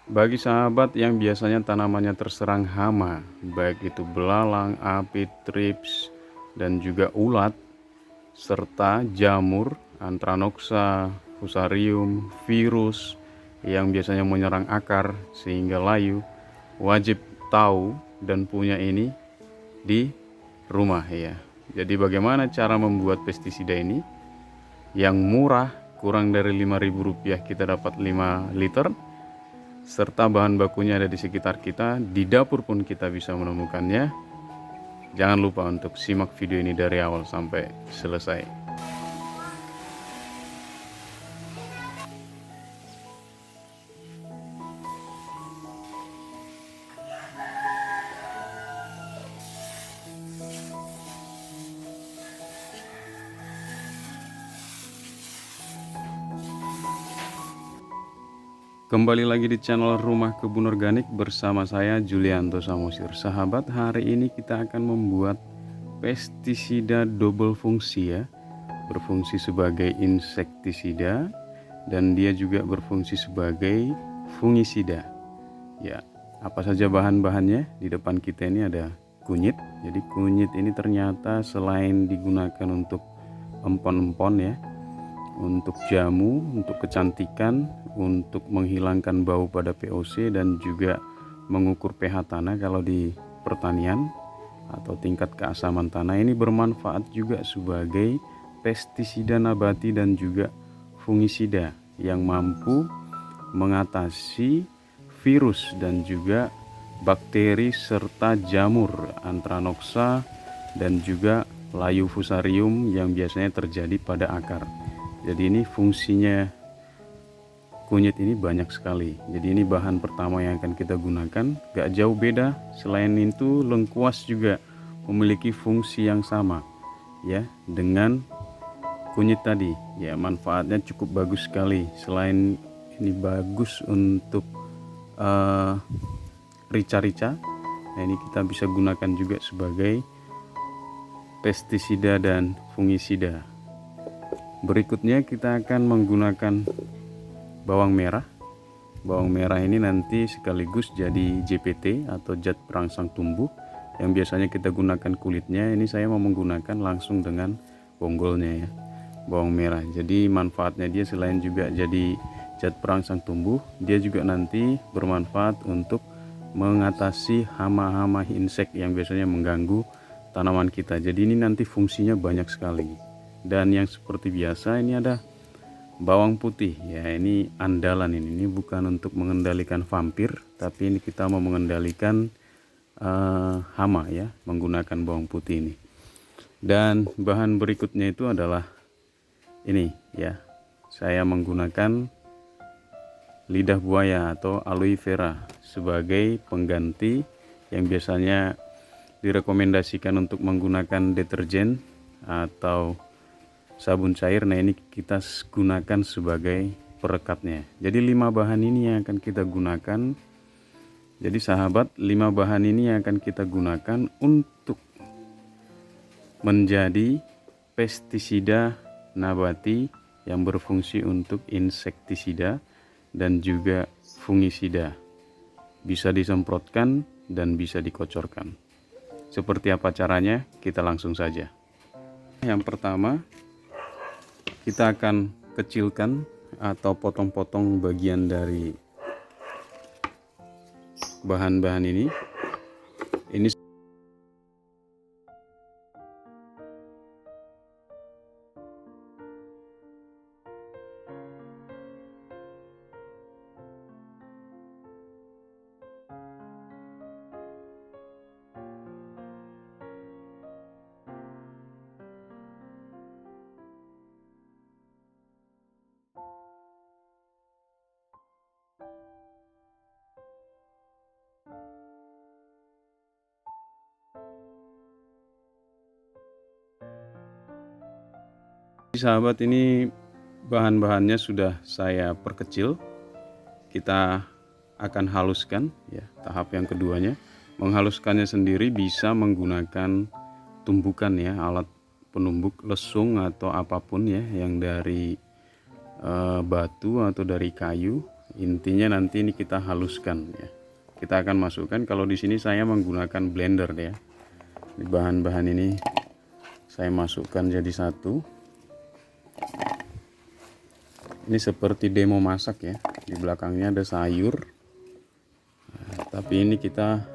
Bagi sahabat yang biasanya tanamannya terserang hama, baik itu belalang, apit, trips, dan juga ulat, serta jamur, Anthranoxa, fusarium, virus yang biasanya menyerang akar sehingga layu, wajib tahu dan punya ini di rumah ya. Jadi bagaimana cara membuat pestisida ini yang murah, kurang dari Rp5.000 kita dapat 5 liter, serta bahan bakunya ada di sekitar kita, di dapur pun kita bisa menemukannya. Jangan lupa untuk simak video ini dari awal sampai selesai. Kembali lagi di channel Rumah Kebun Organik bersama saya Julianto Samosir. Sahabat, hari ini kita akan membuat pestisida double fungsi ya. Berfungsi sebagai insektisida dan dia juga berfungsi sebagai fungisida. Ya, apa saja bahan-bahannya? Di depan kita ini ada kunyit. Jadi kunyit ini ternyata selain digunakan untuk empon-empon ya, untuk jamu, untuk kecantikan, untuk menghilangkan bau pada POC, dan juga mengukur pH tanah kalau di pertanian atau tingkat keasaman tanah. Ini bermanfaat juga sebagai pestisida nabati dan juga fungisida yang mampu mengatasi virus dan juga bakteri serta jamur Anthranoxa dan juga layu fusarium yang biasanya terjadi pada akar. Jadi ini fungsinya kunyit ini banyak sekali. Jadi ini bahan pertama yang akan kita gunakan, gak jauh beda. Selain itu lengkuas juga memiliki fungsi yang sama ya dengan kunyit tadi. Ya, manfaatnya cukup bagus sekali. Selain ini bagus untuk rica-rica, nah ini kita bisa gunakan juga sebagai pestisida dan fungisida. Berikutnya kita akan menggunakan bawang merah. Bawang merah ini nanti sekaligus jadi JPT atau zat perangsang tumbuh yang biasanya kita gunakan kulitnya. Ini saya mau menggunakan langsung dengan bonggolnya ya, bawang merah. Jadi manfaatnya dia selain juga jadi zat perangsang tumbuh, dia juga nanti bermanfaat untuk mengatasi hama-hama insek yang biasanya mengganggu tanaman kita. Jadi ini nanti fungsinya banyak sekali. Dan yang seperti biasa ini ada bawang putih ya, ini andalan ini bukan untuk mengendalikan vampir, tapi ini kita mau mengendalikan hama ya, menggunakan bawang putih ini. Dan bahan berikutnya itu adalah ini ya, saya menggunakan lidah buaya atau aloe vera sebagai pengganti yang biasanya direkomendasikan untuk menggunakan deterjen atau sabun cair. Nah ini kita gunakan sebagai perekatnya. Jadi 5 bahan ini yang akan kita gunakan. Jadi sahabat, 5 bahan ini yang akan kita gunakan untuk menjadi pestisida nabati yang berfungsi untuk insektisida dan juga fungisida. Bisa disemprotkan dan bisa dikocorkan. Seperti apa caranya? Kita langsung saja. Yang pertama, kita akan kecilkan atau potong-potong bagian dari bahan-bahan ini. Ini sahabat, ini bahan-bahannya sudah saya perkecil. Kita akan haluskan ya. Tahap yang keduanya, menghaluskannya sendiri bisa menggunakan tumbukan ya, alat penumbuk lesung atau apapun ya yang dari batu atau dari kayu. Intinya nanti ini kita haluskan ya. Kita akan masukkan, kalau di sini saya menggunakan blender ya. Di bahan-bahan ini saya masukkan jadi satu. Ini seperti demo masak ya. Di belakangnya ada sayur. Nah, tapi ini kita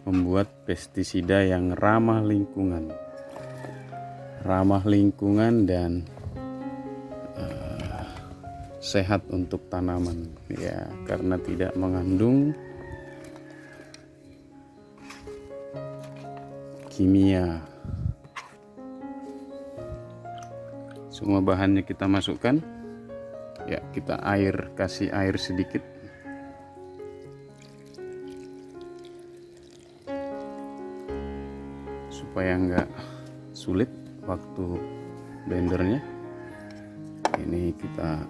membuat pestisida yang ramah lingkungan. Ramah lingkungan dan sehat untuk tanaman ya, karena tidak mengandung kimia. Semua bahannya kita masukkan ya, kita kasih air sedikit supaya enggak sulit waktu blendernya. Ini kita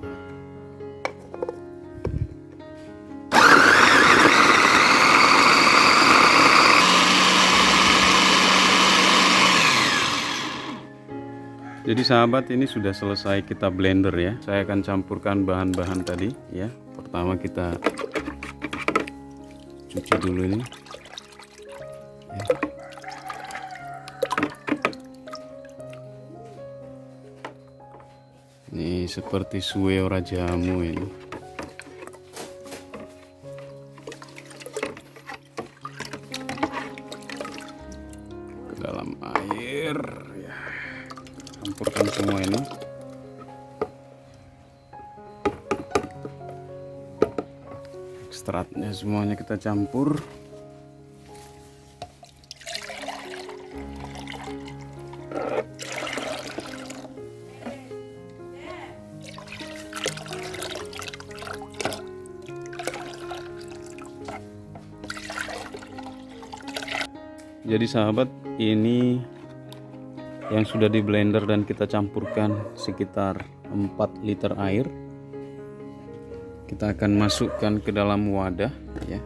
jadi sahabat, ini sudah selesai kita blender ya. Saya akan campurkan bahan-bahan tadi ya. Pertama kita cuci dulu ini ya. Ini seperti suwe ora jamu ini. Ke dalam air ya. Campurkan semua ini. Ekstraknya semuanya kita campur. Jadi sahabat, ini yang sudah di blender dan kita campurkan sekitar 4 liter air. Kita akan masukkan ke dalam wadah ya.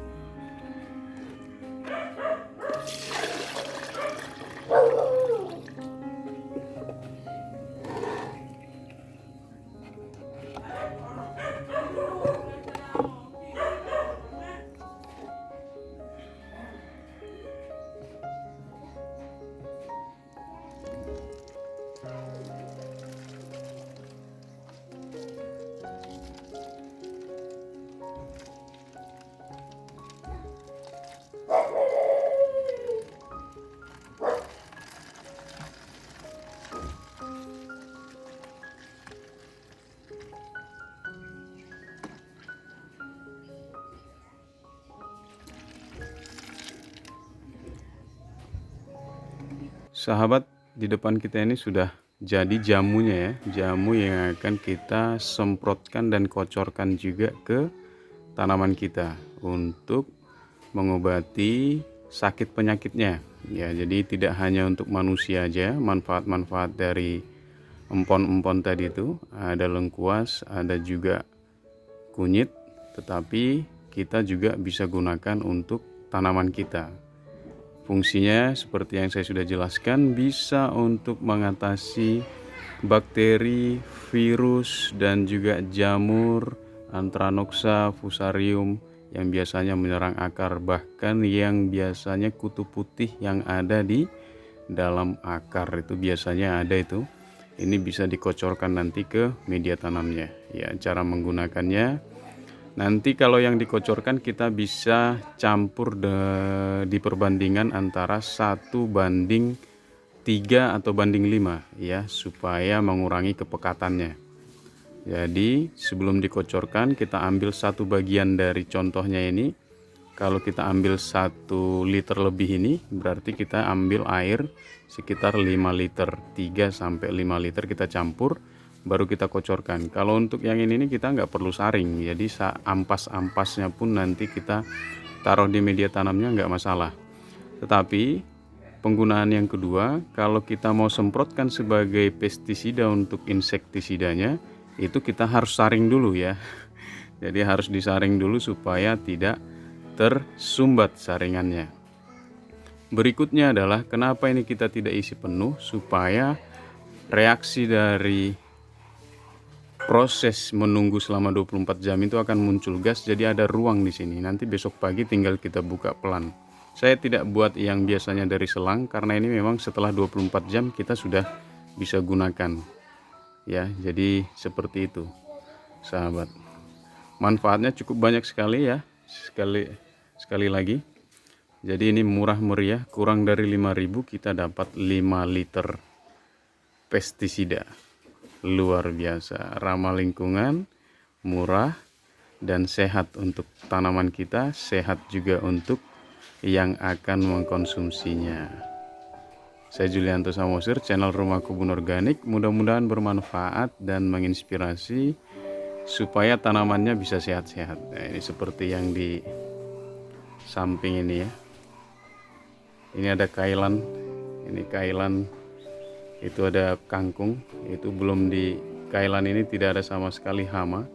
Sahabat, di depan kita ini sudah jadi jamunya ya. Jamu yang akan kita semprotkan dan kocorkan juga ke tanaman kita untuk mengobati sakit penyakitnya. Ya, jadi tidak hanya untuk manusia aja, manfaat-manfaat dari empon-empon tadi itu, ada lengkuas, ada juga kunyit, tetapi kita juga bisa gunakan untuk tanaman kita. Fungsinya seperti yang saya sudah jelaskan, bisa untuk mengatasi bakteri, virus, dan juga jamur, Anthranoxa, Fusarium yang biasanya menyerang akar, bahkan yang biasanya kutu putih yang ada di dalam akar itu biasanya ada itu. Ini bisa dikocorkan nanti ke media tanamnya. Ya, cara menggunakannya nanti kalau yang dikocorkan kita bisa campur di perbandingan antara 1:3 atau 1:5 ya, supaya mengurangi kepekatannya. Jadi sebelum dikocorkan kita ambil satu bagian dari contohnya ini. Kalau kita ambil 1 liter lebih ini, berarti kita ambil air sekitar 5 liter, 3 sampai 5 liter kita campur, baru kita kocorkan. Kalau untuk yang ini kita nggak perlu saring, jadi ampas-ampasnya pun nanti kita taruh di media tanamnya nggak masalah. Tetapi penggunaan yang kedua, kalau kita mau semprotkan sebagai pestisida untuk insektisidanya, itu kita harus saring dulu ya. Jadi harus disaring dulu supaya tidak tersumbat saringannya. Berikutnya adalah kenapa ini kita tidak isi penuh, supaya reaksi dari proses menunggu selama 24 jam itu akan muncul gas, jadi ada ruang di sini. Nanti besok pagi tinggal kita buka pelan. Saya tidak buat yang biasanya dari selang karena ini memang setelah 24 jam kita sudah bisa gunakan. Ya, jadi seperti itu, sahabat. Manfaatnya cukup banyak sekali ya. Sekali lagi. Jadi ini murah meriah, kurang dari 5.000 kita dapat 5 liter pestisida. Luar biasa, ramah lingkungan, murah, dan sehat untuk tanaman kita, sehat juga untuk yang akan mengkonsumsinya. Saya Julianto Samosir, channel Rumah Kebun Organik. Mudah-mudahan bermanfaat dan menginspirasi supaya tanamannya bisa sehat-sehat. Nah, ini seperti yang di samping ini ya. Ini ada kailan, ini kailan. Itu ada kangkung, itu belum di kailan ini tidak ada sama sekali hama,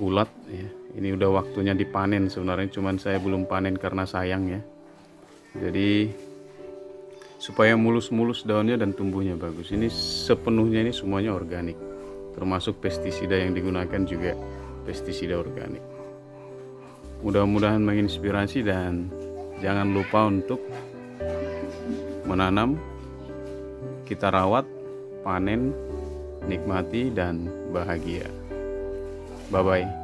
ulat ya. Ini udah waktunya dipanen sebenarnya, cuman saya belum panen karena sayang ya. Jadi supaya mulus-mulus daunnya dan tumbuhnya bagus. Ini sepenuhnya ini semuanya organik, termasuk pestisida yang digunakan juga pestisida organik. Mudah-mudahan menginspirasi dan jangan lupa untuk menanam, kita rawat, panen, nikmati, dan bahagia. Bye-bye.